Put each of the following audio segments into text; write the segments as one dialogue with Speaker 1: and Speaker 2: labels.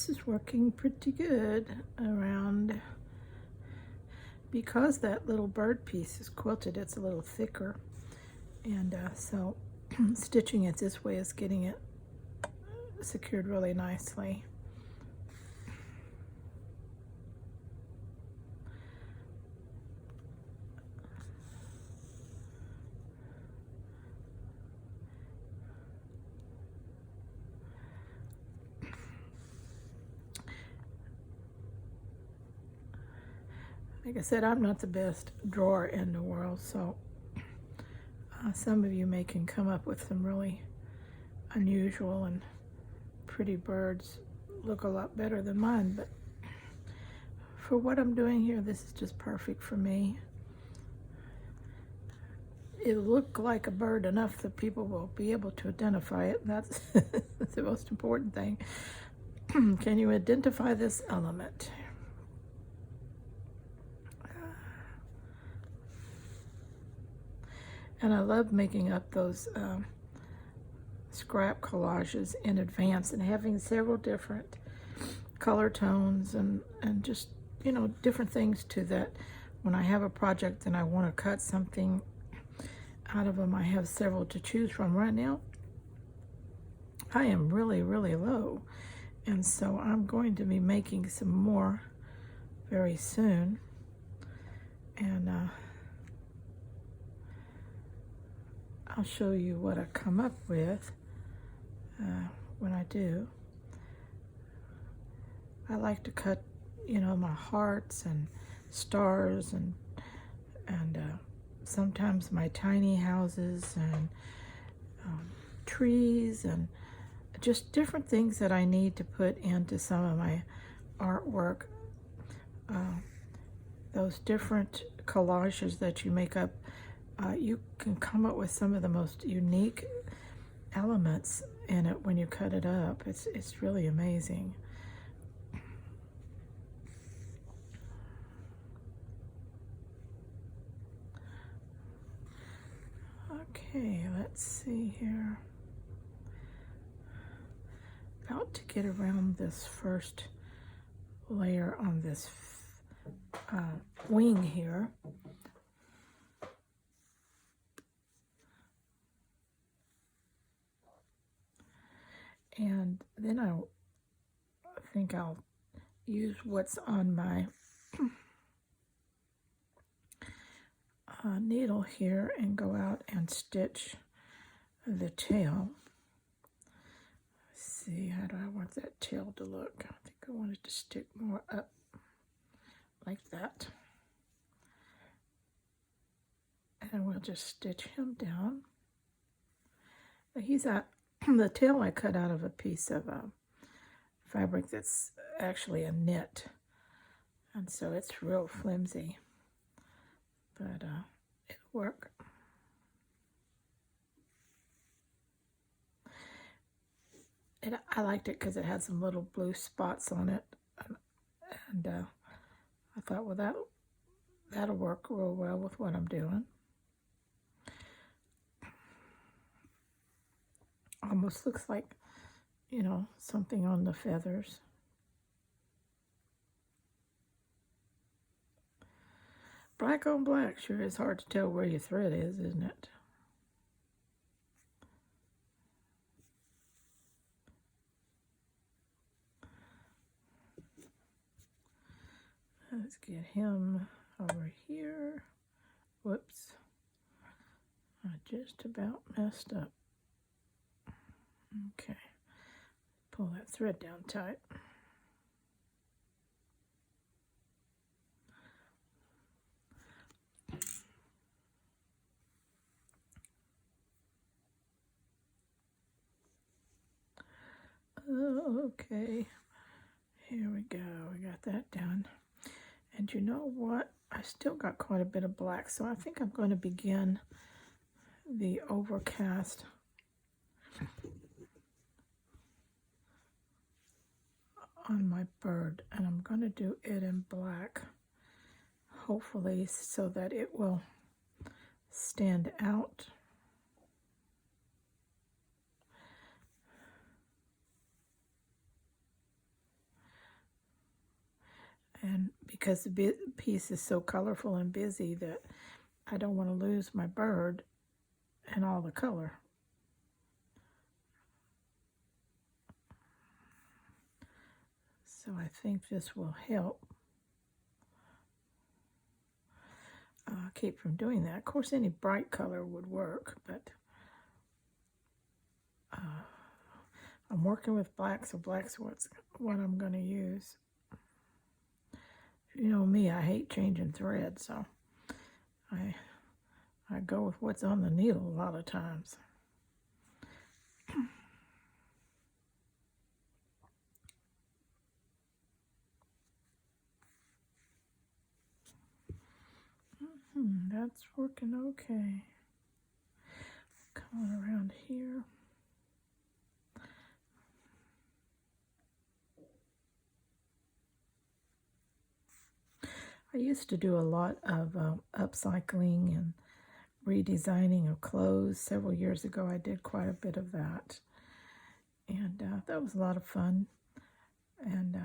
Speaker 1: this is working pretty good around, because that little bird piece is quilted, it's a little thicker, and so stitching it this way is getting it secured really nicely. Like I said, I'm not the best drawer in the world, so some of you can come up with some really unusual and pretty birds, look a lot better than mine, but for what I'm doing here, this is just perfect for me. It'll look like a bird enough that people will be able to identify it. That's the most important thing. Can you identify this element? And I love making up those scrap collages in advance and having several different color tones and just, you know, different things to that. When I have a project and I want to cut something out of them, I have several to choose from. Right now, I am really, really low. And so I'm going to be making some more very soon. And I'll show you what I come up with when I do. I like to cut, you know, my hearts and stars and sometimes my tiny houses and trees and just different things that I need to put into some of my artwork. Those different collages that you make up, you can come up with some of the most unique elements in it when you cut it up. It's really amazing. Okay, let's see here. About to get around this first layer on this wing here. And then I think I'll use what's on my needle here and go out and stitch the tail. Let's see, how do I want that tail to look? I think I want it to stick more up like that. And we'll just stitch him down. He's at the tail I cut out of a piece of fabric that's actually a knit, and so it's real flimsy, but it'll work. I liked it because it had some little blue spots on it, and I thought, well, that'll work real well with what I'm doing. Almost looks like, you know, something on the feathers. Black on black sure is hard to tell where your thread is, isn't it? Let's get him over here. Whoops. I just about messed up. Okay. Pull that thread down tight. Okay. Here we go. We got that done. And you know what? I still got quite a bit of black, so I think I'm going to begin the overcast on my bird, and I'm going to do it in black, hopefully, so that it will stand out. And because the piece is so colorful and busy that I don't want to lose my bird and all the color. So I think this will help keep from doing that. Of course, any bright color would work, but I'm working with black, so black's what I'm going to use. You know me, I hate changing thread, so I go with what's on the needle a lot of times. That's working okay. Coming around here. I used to do a lot of upcycling and redesigning of clothes. Several years ago, I did quite a bit of that. And that was a lot of fun. And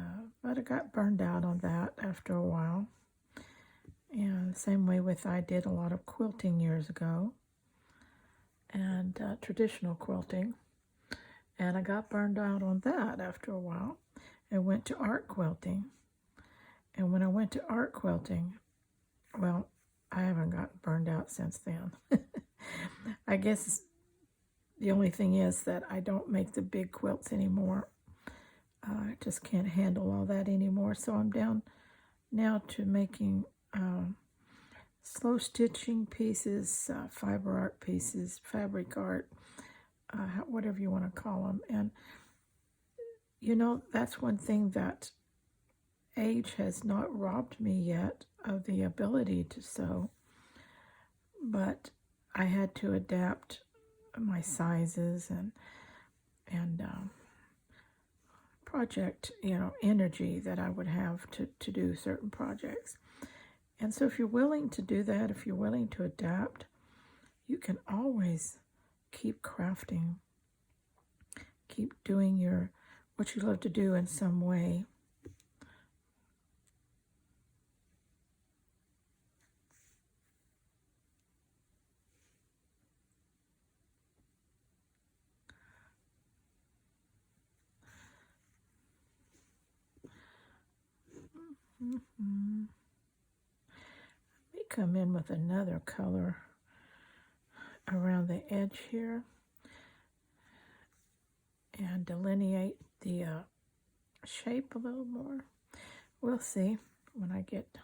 Speaker 1: but I got burned out on that after a while. And same way with I did a lot of quilting years ago. And traditional quilting. And I got burned out on that after a while. And went to art quilting. And when I went to art quilting, well, I haven't gotten burned out since then. I guess the only thing is that I don't make the big quilts anymore. I just can't handle all that anymore. So I'm down now to making slow stitching pieces, fiber art pieces, fabric art, whatever you want to call them. And, you know, that's one thing that age has not robbed me yet of the ability to sew, but I had to adapt my sizes and project, energy that I would have to do certain projects. And so if you're willing to do that, if you're willing to adapt, you can always keep crafting, keep doing what you love to do in some way. Let me come in with another color around the edge here and delineate the shape a little more. We'll see when I get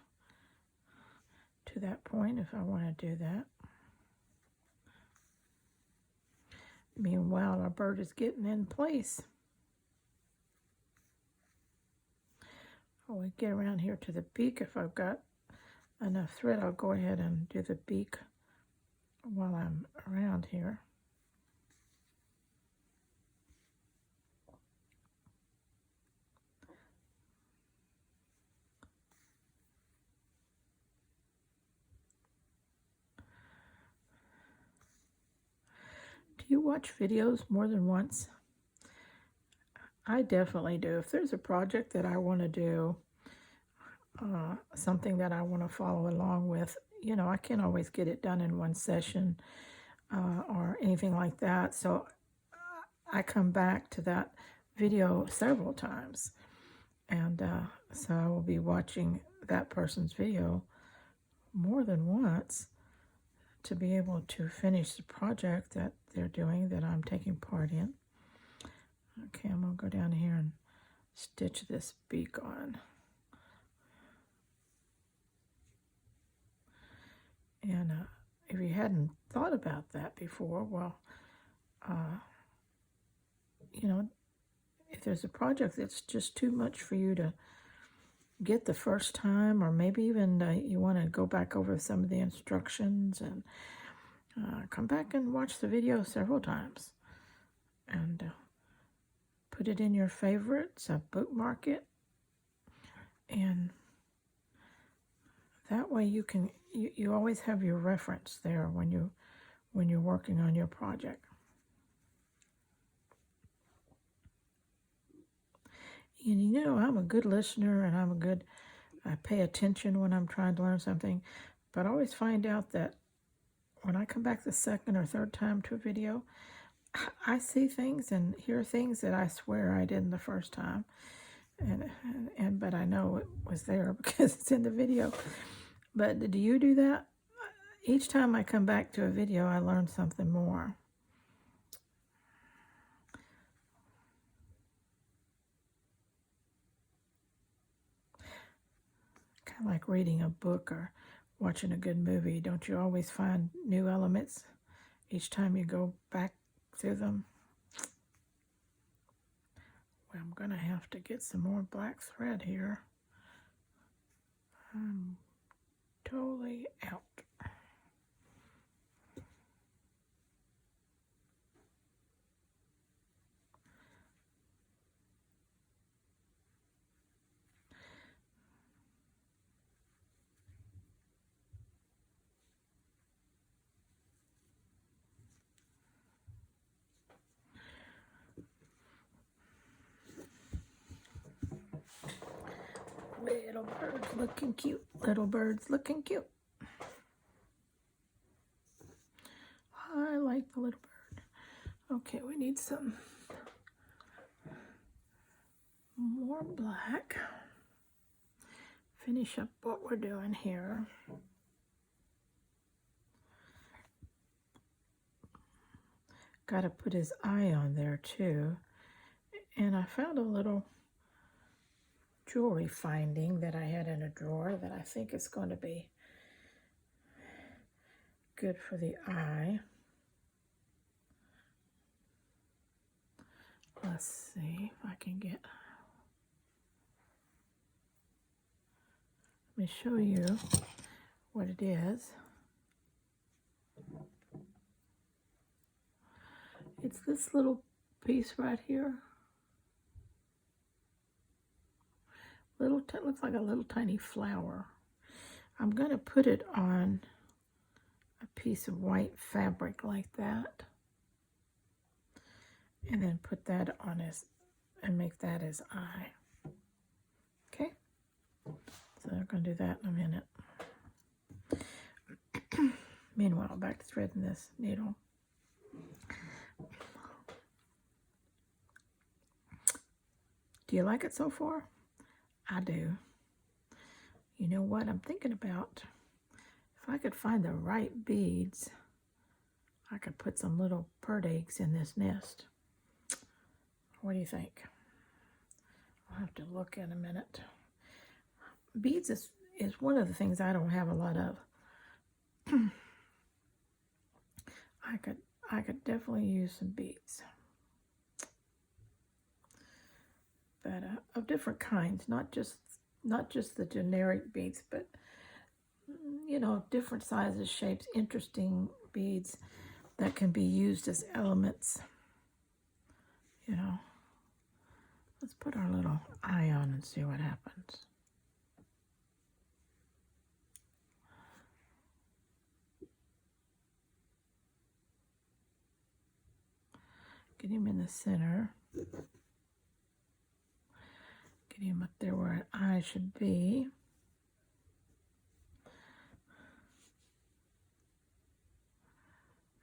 Speaker 1: to that point if I want to do that. Meanwhile, our bird is getting in place. We get around here to the beak. If I've got enough thread, I'll go ahead and do the beak while I'm around here. Do you watch videos more than once? I definitely do. If there's a project that I want to do, something that I want to follow along with, I can't always get it done in one session or anything like that. So I come back to that video several times. And so I will be watching that person's video more than once to be able to finish the project that they're doing that I'm taking part in. Okay, I'm going to go down here and stitch this beak on. And if you hadn't thought about that before, well, if there's a project that's just too much for you to get the first time, or maybe even you want to go back over some of the instructions and come back and watch the video several times and put it in your favorites, bookmark it, and that way you always have your reference there when you're working on your project. And I'm a good listener and I'm a good I pay attention when I'm trying to learn something, but I always find out that when I come back the second or third time to a video, I see things and hear things that I swear I didn't the first time, and but I know it was there because it's in the video. But do you do that? Each time I come back to a video, I learn something more. Kind of like reading a book or watching a good movie. Don't you always find new elements each time you go back through them? Well, I'm going to have to get some more black thread here. I'm totally out. Little birds looking cute. Little birds looking cute. I like the little bird. Okay, we need some more black. Finish up what we're doing here. Got to put his eye on there too. And I found a little jewelry finding that I had in a drawer that I think is going to be good for the eye. Let's see if I can get... Let me show you what it is. It's this little piece right here. Looks like a little tiny flower. I'm going to put it on a piece of white fabric like that, and then put that on his, and make that his eye. Okay, so I'm going to do that in a minute. Meanwhile, back to threading this needle. Do you like it so far? I do. You know what I'm thinking about? If I could find the right beads, I could put some little bird eggs in this nest. What do you think? I'll have to look in a minute. Beads is one of the things I don't have a lot of. I could definitely use some beads. But of different kinds, not just the generic beads, but you know, different sizes, shapes, interesting beads that can be used as elements. You know, let's put our little eye on and see what happens. Get him in the center. Get him up there where an eye should be.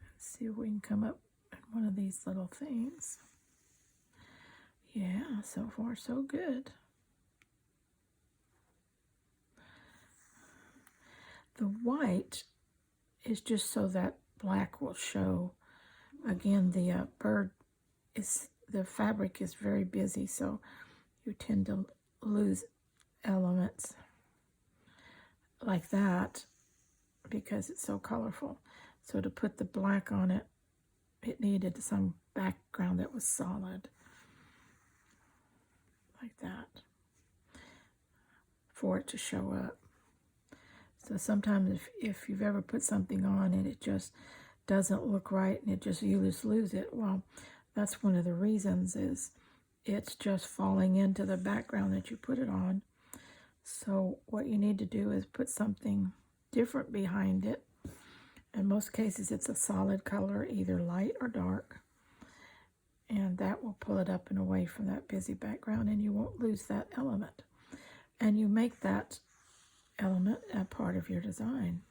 Speaker 1: Let's see if we can come up in one of these little things. Yeah, so far so good. The white is just so that black will show. Again, the the fabric is very busy, so you tend to lose elements like that because it's so colorful. So to put the black on it, it needed some background that was solid, like that, for it to show up. So sometimes if you've ever put something on and it just doesn't look right and you just lose it, well, that's one of the reasons is it's just falling into the background that you put it on. So what you need to do is put something different behind it. In most cases, it's a solid color, either light or dark. And that will pull it up and away from that busy background, and you won't lose that element. And you make that element, a part of your design.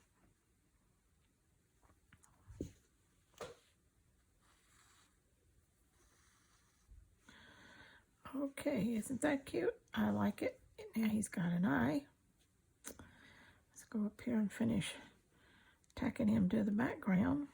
Speaker 1: Okay, isn't that cute? I like it. Now he's got an eye. Let's go up here and finish tacking him to the background.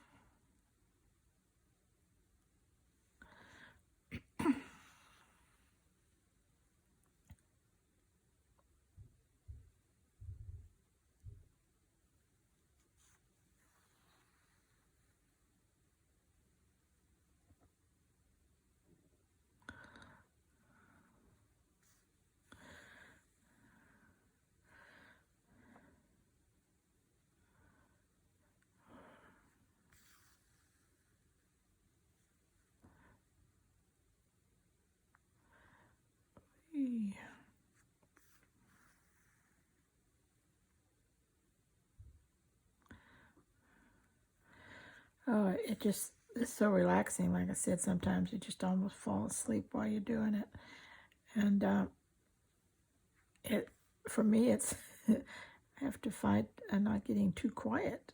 Speaker 1: Oh, it's so relaxing. Like I said, sometimes you just almost fall asleep while you're doing it. And for me, it's I have to fight not getting too quiet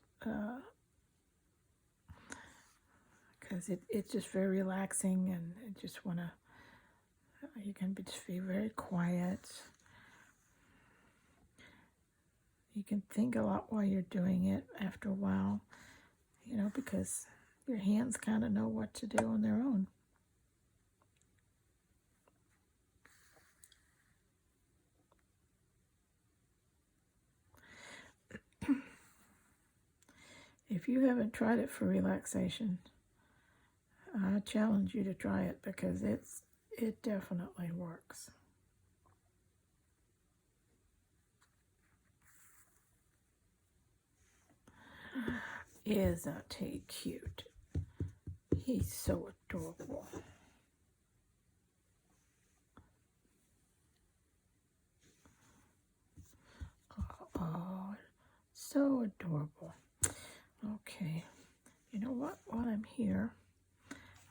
Speaker 1: because it's just very relaxing, and I just want to. You can just be very quiet. You can think a lot while you're doing it after a while, because your hands kind of know what to do on their own. If you haven't tried it for relaxation, I challenge you to try it because it definitely works. Isn't he cute? He's so adorable. Oh, so adorable. Okay, you know what? While I'm here,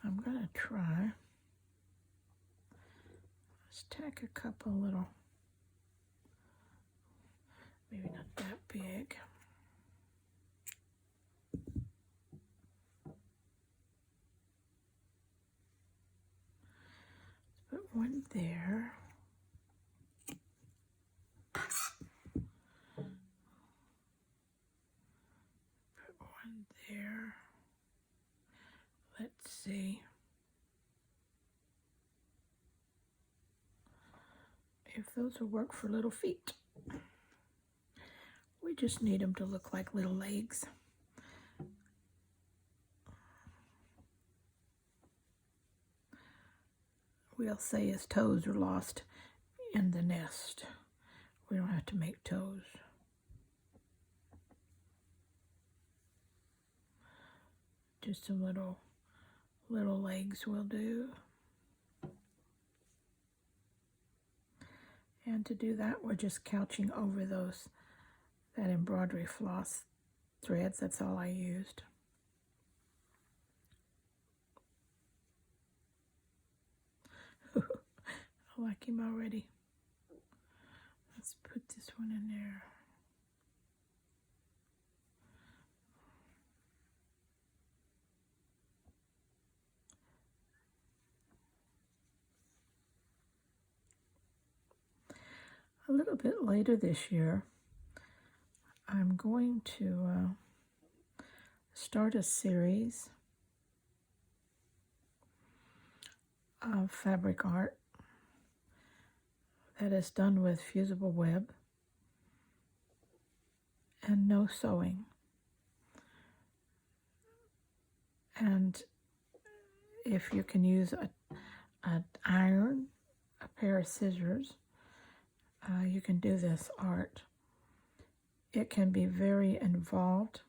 Speaker 1: I'm gonna try. Let's tack a couple little, maybe not that big. Let's put one there. Put one there. Let's see if those will work for little feet. We just need them to look like little legs. We'll say his toes are lost in the nest. We don't have to make toes. Just some little legs will do. And to do that, we're just couching over that embroidery floss threads. That's all I used. I like him already. Let's put this one in there. A little bit later this year, I'm going to start a series of fabric art that is done with fusible web and no sewing. And if you can use an iron, a pair of scissors, you can do this art. It can be very involved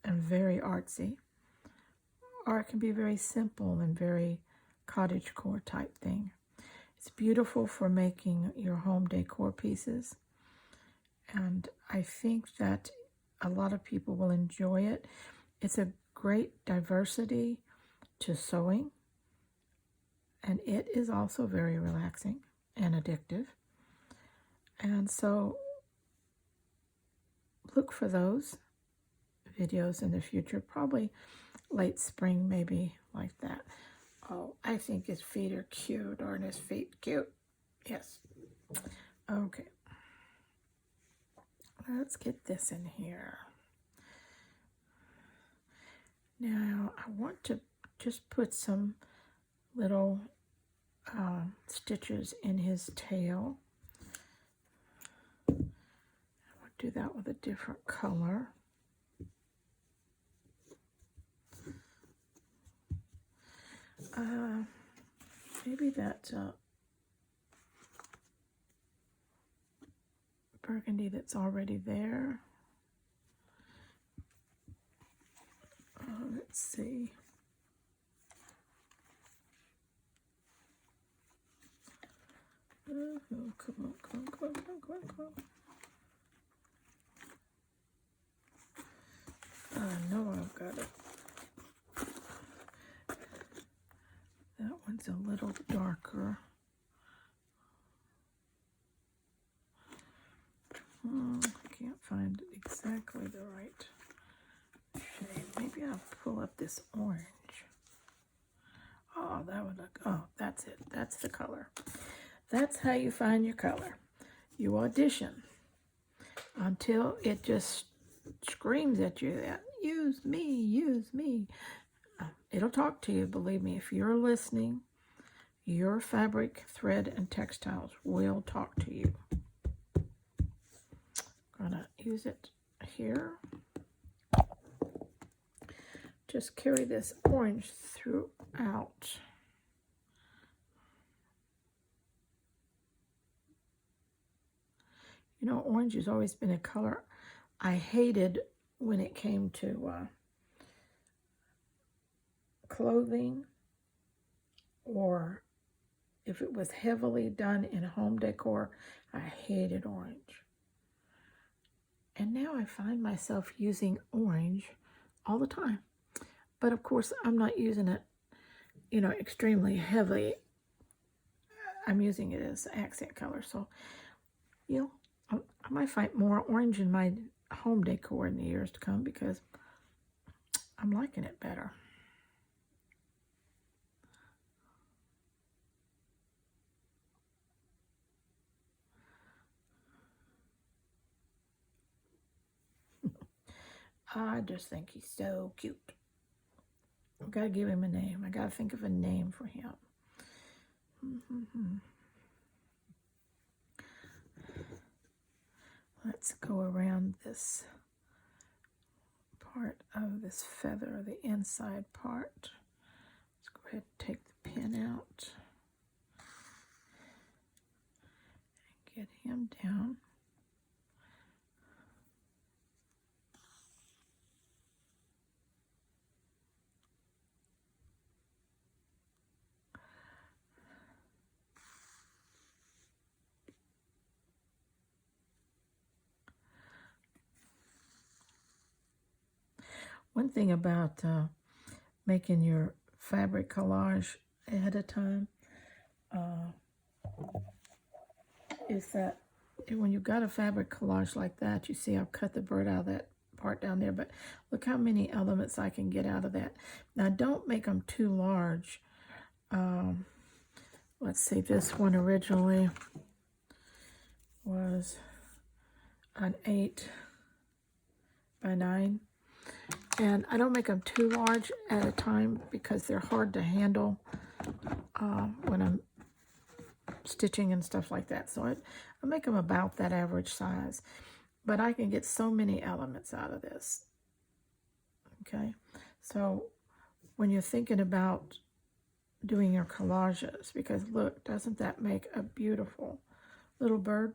Speaker 1: and very artsy, or it can be very simple and very cottagecore type thing. It's beautiful for making your home decor pieces, and I think that a lot of people will enjoy it. It's a great diversity to sewing, and it is also very relaxing and addictive. And so look for those videos in the future, probably late spring, maybe like that. Oh, I think his feet are cute. Aren't his feet cute? Yes. Okay. Let's get this in here. Now, I want to just put some little stitches in his tail. I'll do that with a different color. Maybe that burgundy that's already there. Let's see. Oh, come on, come on, come on, come on, come on, come on. I know I've got it. That one's a little darker. I can't find exactly the right shade. Maybe I'll pull up this orange. Oh, that would look, oh, that's it. That's the color. That's how you find your color. You audition until it just screams at you that, use me, use me. It'll talk to you, believe me. If you're listening, your fabric, thread, and textiles will talk to you. Gonna use it here. Just carry this orange throughout. You know, orange has always been a color I hated when it came to clothing, or if it was heavily done in home decor. I hated orange. And now I find myself using orange all the time. But of course, I'm not using it, you know, extremely heavily. I'm using it as accent color. So, you know, I might find more orange in my home decor in the years to come because I'm liking it better. I just think he's so cute. I've got to give him a name. I got to think of a name for him. Let's go around this part of this feather, the inside part. Let's go ahead and take the pin out and get him down. One thing about making your fabric collage ahead of time is that when you've got a fabric collage like that, you see I've cut the bird out of that part down there, but look how many elements I can get out of that. Now don't make them too large. Let's see, this one originally was an 8 by 9. And I don't make them too large at a time because they're hard to handle when I'm stitching and stuff like that. So I make them about that average size. But I can get so many elements out of this. Okay? So when you're thinking about doing your collages, because look, doesn't that make a beautiful little bird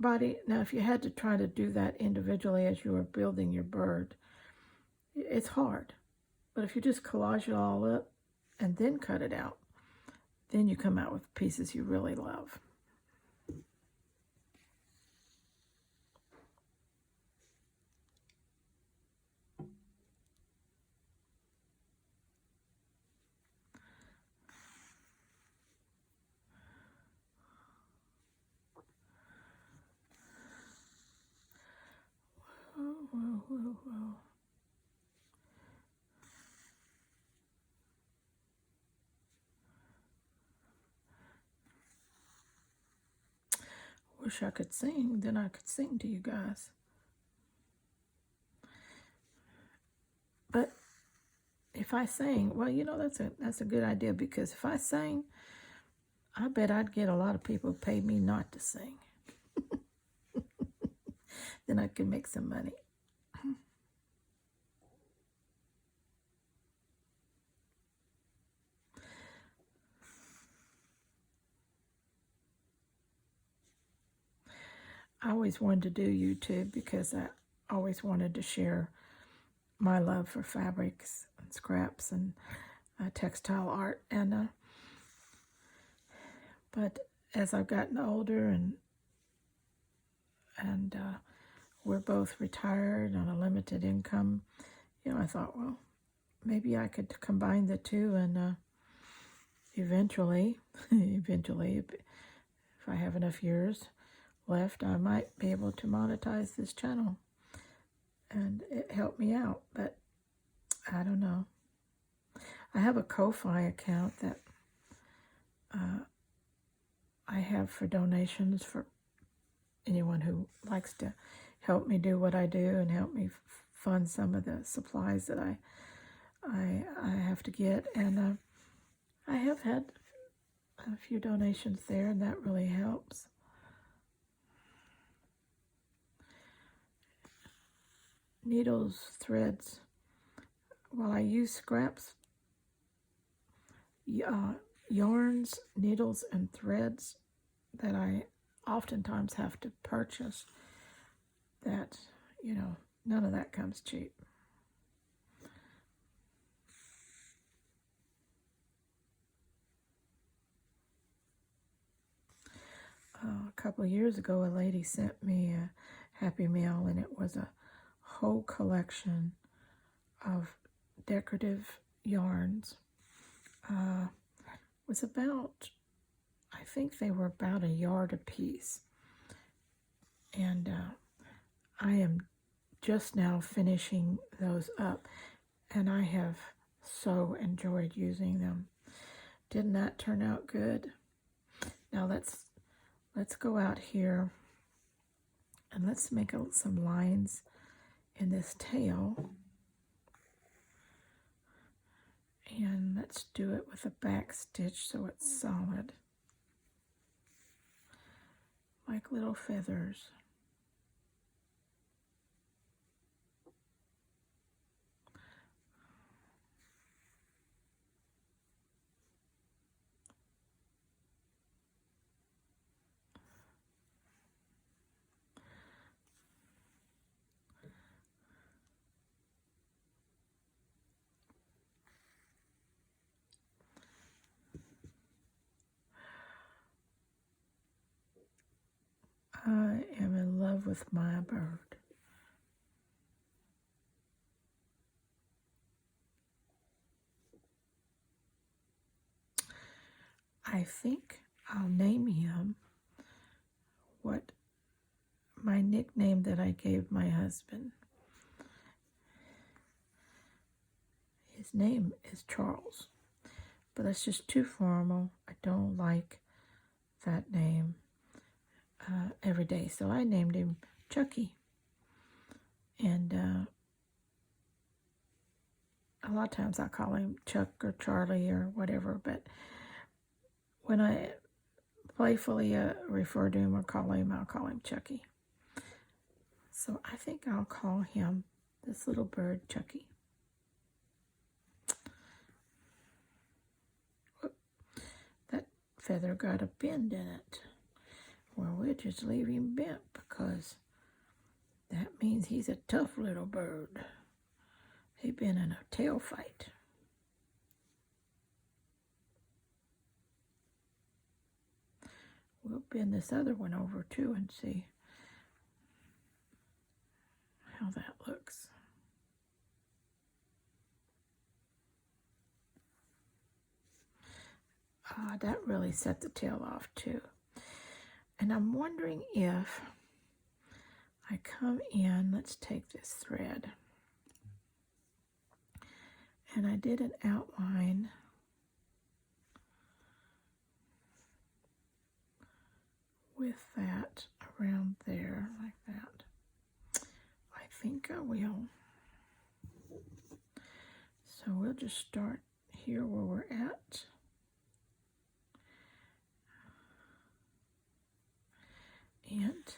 Speaker 1: body? Now, if you had to try to do that individually as you were building your bird, it's hard. But if you just collage it all up and then cut it out, then you come out with pieces you really love. whoa, whoa. Wish I could sing, then I could sing to you guys. But if I sang, well, you know, that's a good idea, because if I sang, I bet I'd get a lot of people who pay me not to sing. Then I could make some money. I always wanted to do YouTube because I always wanted to share my love for fabrics and scraps and textile art. And but as I've gotten older and we're both retired on a limited income, you know, I thought, well, maybe I could combine the two, and eventually, if I have enough years left, I might be able to monetize this channel, and it helped me out. But I don't know. I have a Ko-Fi account that I have for donations for anyone who likes to help me do what I do and help me fund some of the supplies that I have to get. And I have had a few donations there, and that really helps. Needles, threads. Well, I use scraps, yarns, needles, and threads that I oftentimes have to purchase. That, you know, none of that comes cheap. A couple of years ago, a lady sent me a Happy Mail, and it was a whole collection of decorative yarns. Was about, I think they were about a yard a piece. And I am just now finishing those up, and I have so enjoyed using them. Didn't that turn out good? Now let's go out here and let's make some lines in this tail. And let's do it with a back stitch so it's solid, like little feathers. I am in love with my bird. I think I'll name him what my nickname that I gave my husband. His name is Charles, but that's just too formal. I don't like that name every day, so I named him Chucky. And a lot of times I call him Chuck or Charlie or whatever, but when I playfully refer to him or I'll call him Chucky. So I think I'll call him, this little bird, Chucky. That feather got a bend in it. Well, we'll just leave him bent, because that means he's a tough little bird. He's been in a tail fight. We'll bend this other one over too and see how that looks. That really set the tail off too. And I'm wondering if I come in, let's take this thread, and I did an outline with that around there like that. I think I will. So we'll just start here where we're at. And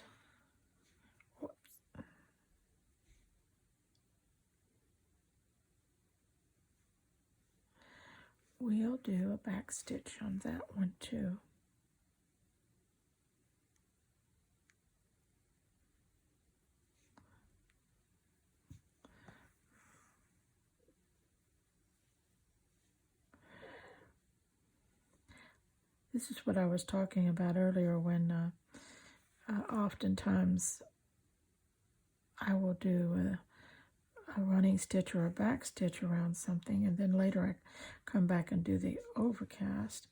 Speaker 1: whoops. We'll do a back stitch on that one too. This is what I was talking about earlier when oftentimes I will do a running stitch or a back stitch around something, and then later I come back and do the overcast,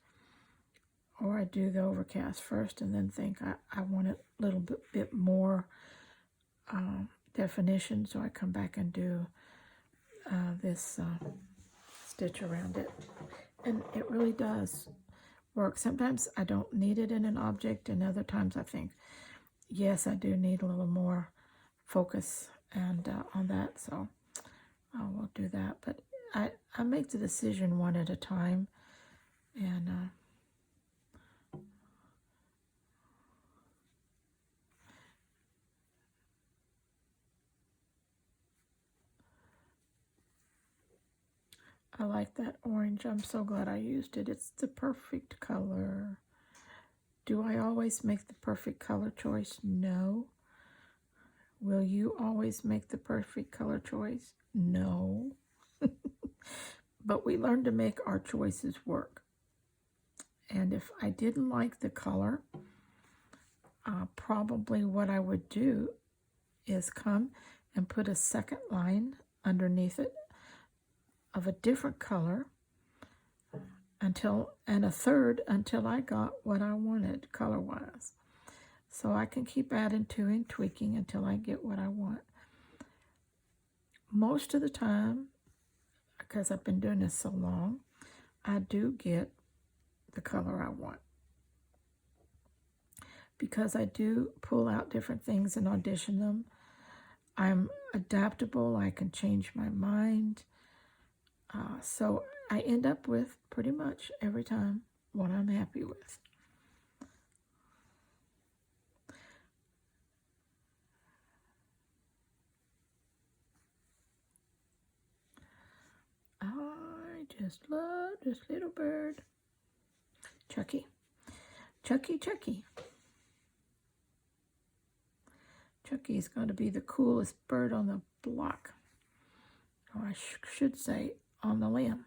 Speaker 1: or I do the overcast first and then think I want a little bit more definition, so I come back and do this stitch around it, and it really does work. Sometimes I don't need it in an object, and other times I think, yes, I do need a little more focus and on that, so I will do that. But I make the decision one at a time, and I like that orange. I'm so glad I used it. It's the perfect color. Do I always make the perfect color choice? No. Will you always make the perfect color choice? No. But we learn to make our choices work. And if I didn't like the color, probably what I would do is come and put a second line underneath it of a different color and a third until I got what I wanted color-wise. So I can keep adding to and tweaking until I get what I want. Most of the time, because I've been doing this so long, I do get the color I want. Because I do pull out different things and audition them. I'm adaptable. I can change my mind. So I end up with pretty much every time what I'm happy with. I just love this little bird. Chucky. Chucky, Chucky. Chucky is going to be the coolest bird on the block. Or I should say on the limb.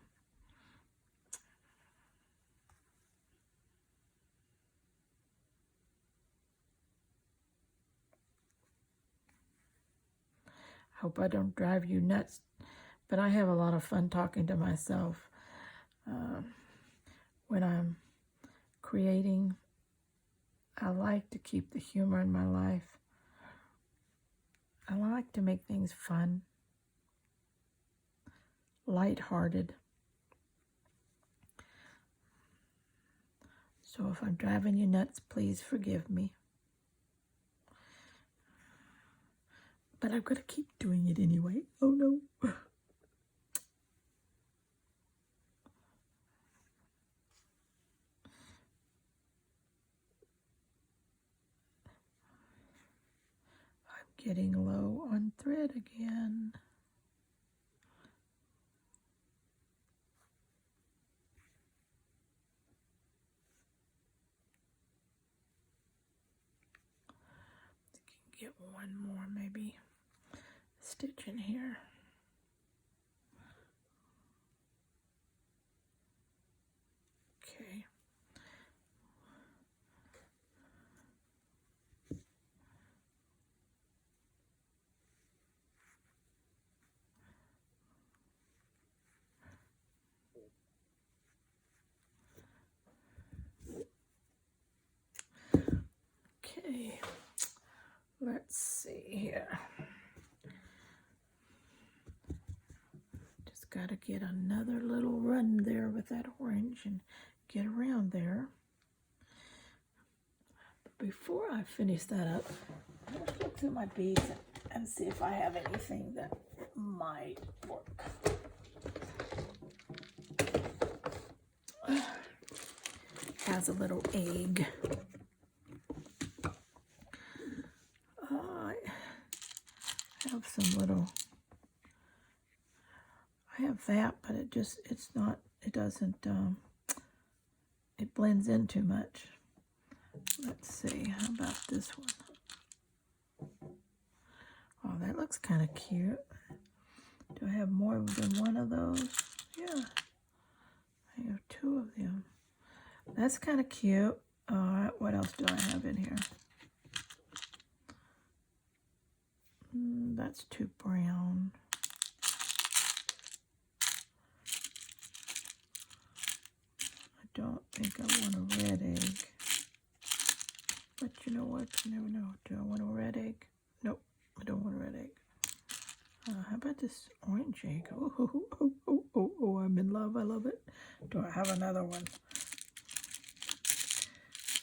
Speaker 1: Hope I don't drive you nuts, but I have a lot of fun talking to myself when I'm creating. I like to keep the humor in my life. I like to make things fun, lighthearted. So if I'm driving you nuts, please forgive me. But I'm going to keep doing it anyway. Oh no. I'm getting low on thread again. Get one more maybe stitch in here. Okay. Okay. let's see here. Just got to get another little run there with that orange and get around there. But before I finish that up, let's look through my beads and see if I have anything that might work. Has a little egg. I have some little, I have that, but it's not, it doesn't, it blends in too much. Let's see, how about this one? Oh, that looks kind of cute. Do I have more than one of those? Yeah, I have two of them. That's kind of cute. All right, what else do I have in here? That's too brown. I don't think I want a red egg. But you know what? You never know. Do I want a red egg? Nope, I don't want a red egg. How about this orange egg? Oh, I'm in love. I love it. Do I have another one?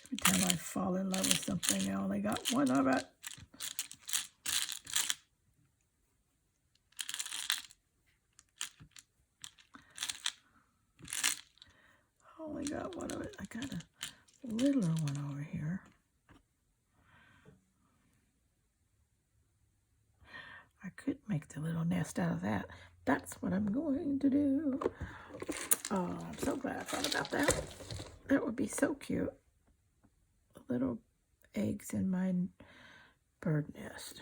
Speaker 1: Every time I fall in love with something, I only got one of it. I only got one of it. I got a littler one over here. I could make the little nest out of that. That's what I'm going to do. Oh, I'm so glad I thought about that. That would be so cute. Little eggs in my bird nest.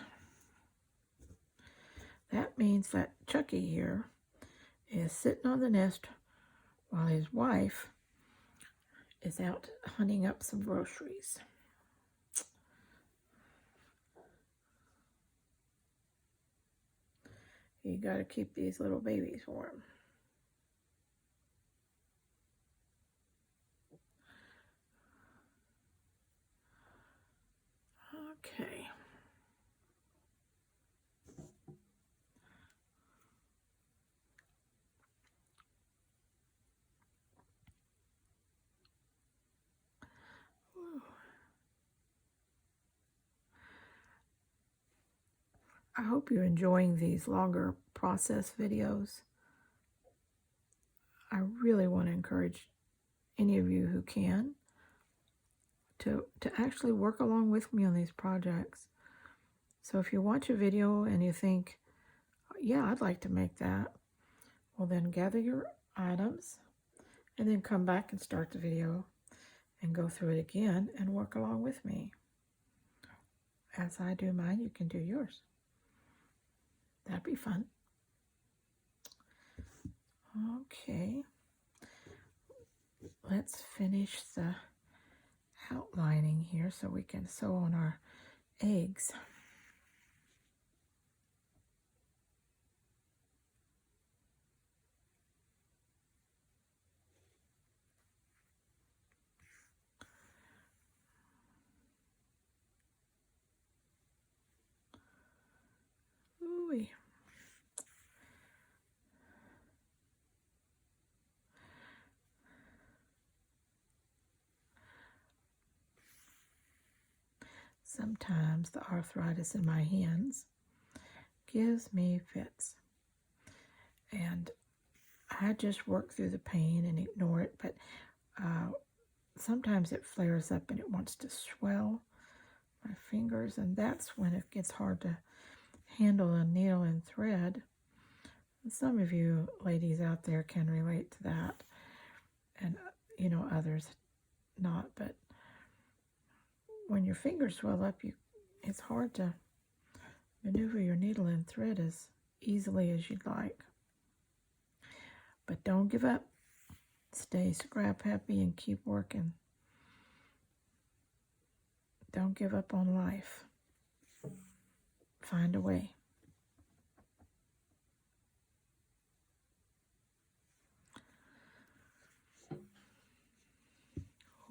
Speaker 1: That means that Chucky here is sitting on the nest while his wife is out hunting up some groceries. You got to keep these little babies warm. Okay. I hope you're enjoying these longer process videos. I really want to encourage any of you who can to actually work along with me on these projects. So if you watch a video and you think, yeah, I'd like to make that, well then gather your items and then come back and start the video and go through it again and work along with me. As I do mine, you can do yours. That'd be fun. Okay. Let's finish the outlining here so we can sew on our eggs. Ooh-wee. Sometimes the arthritis in my hands gives me fits. And I just work through the pain and ignore it, but sometimes it flares up and it wants to swell my fingers, and that's when it gets hard to handle a needle and thread. And some of you ladies out there can relate to that, and you know, others not, but when your fingers swell up, it's hard to maneuver your needle and thread as easily as you'd like. But don't give up. Stay scrap happy and keep working. Don't give up on life. Find a way.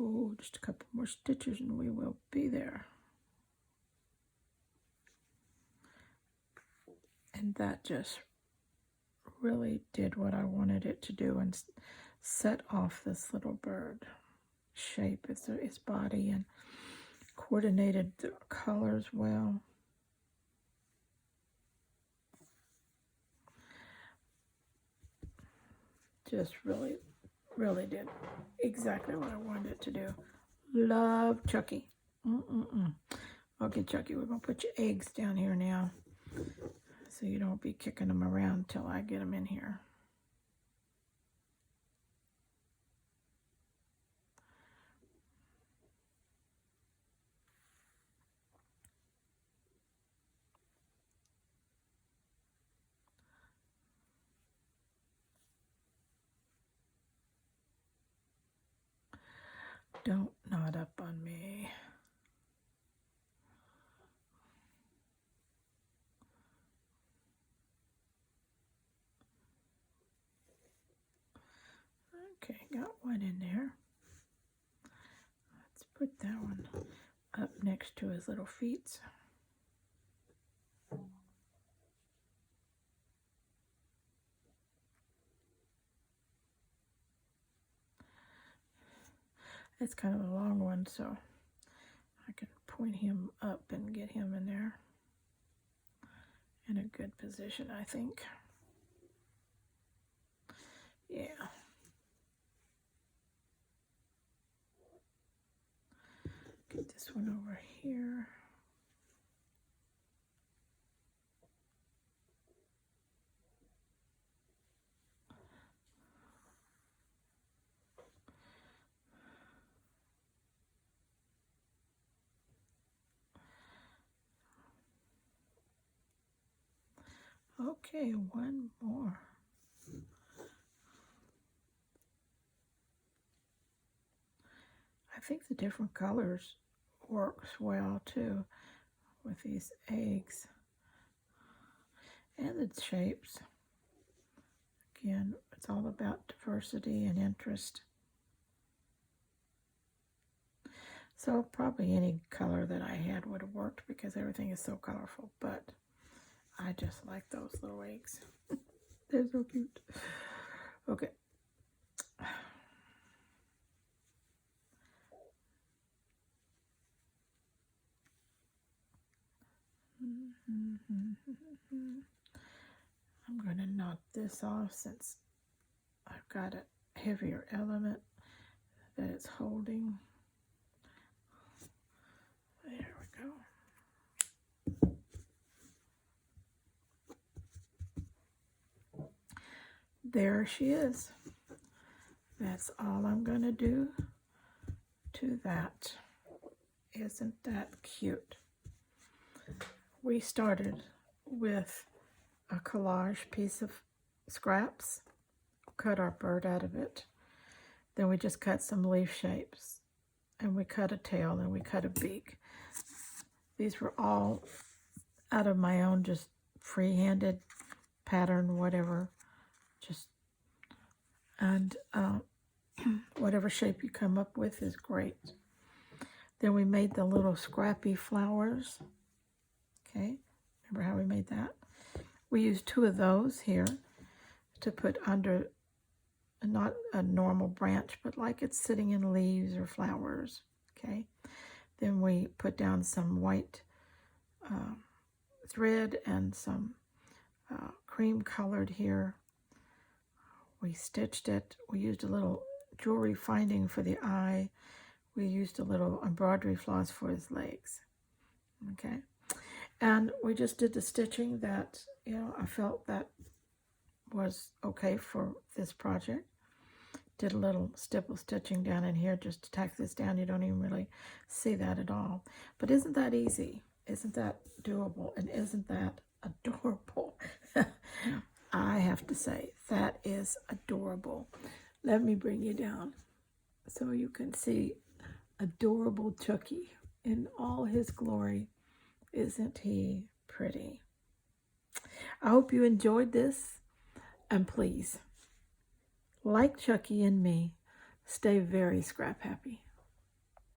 Speaker 1: Oh, just a couple more stitches and we will be there. And that just really did what I wanted it to do and set off this little bird shape, its body, and coordinated the colors well. Just really, really did exactly what I wanted it to do. Love Chucky. Okay, Chucky, we're going to put your eggs down here now so you don't be kicking them around till I get them in here. Don't nod up on me. Okay, got one in there. Let's put that one up next to his little feet. It's kind of a long one, so I can point him up and get him in there in a good position, I think. Yeah. Get this one over here. Okay, one more. I think the different colors works well too with these eggs and the shapes. Again, it's all about diversity and interest. So probably any color that I had would have worked because everything is so colorful, but I just like those little eggs. They're so cute. Okay. I'm going to knock this off since I've got a heavier element that it's holding. There we go. There she is. That's all I'm going to do to that. Isn't that cute? We started with a collage piece of scraps, cut our bird out of it. Then we just cut some leaf shapes, and we cut a tail, and we cut a beak. These were all out of my own just free-handed pattern, whatever. And whatever shape you come up with is great. Then we made the little scrappy flowers. Okay, remember how we made that? We used 2 of those here to put under, not a normal branch, but like it's sitting in leaves or flowers. Okay, then we put down some white thread and some cream colored here. We stitched it. We used a little jewelry finding for the eye. We used a little embroidery floss for his legs. Okay, and we just did the stitching that, you know, I felt that was okay for this project. Did a little stipple stitching down in here just to tack this down. You don't even really see that at all. But isn't that easy? Isn't that doable? And isn't that adorable? I have to say, that is adorable. Let me bring you down so you can see adorable Chucky in all his glory. Isn't he pretty? I hope you enjoyed this, and please, like Chucky and me, stay very scrap happy.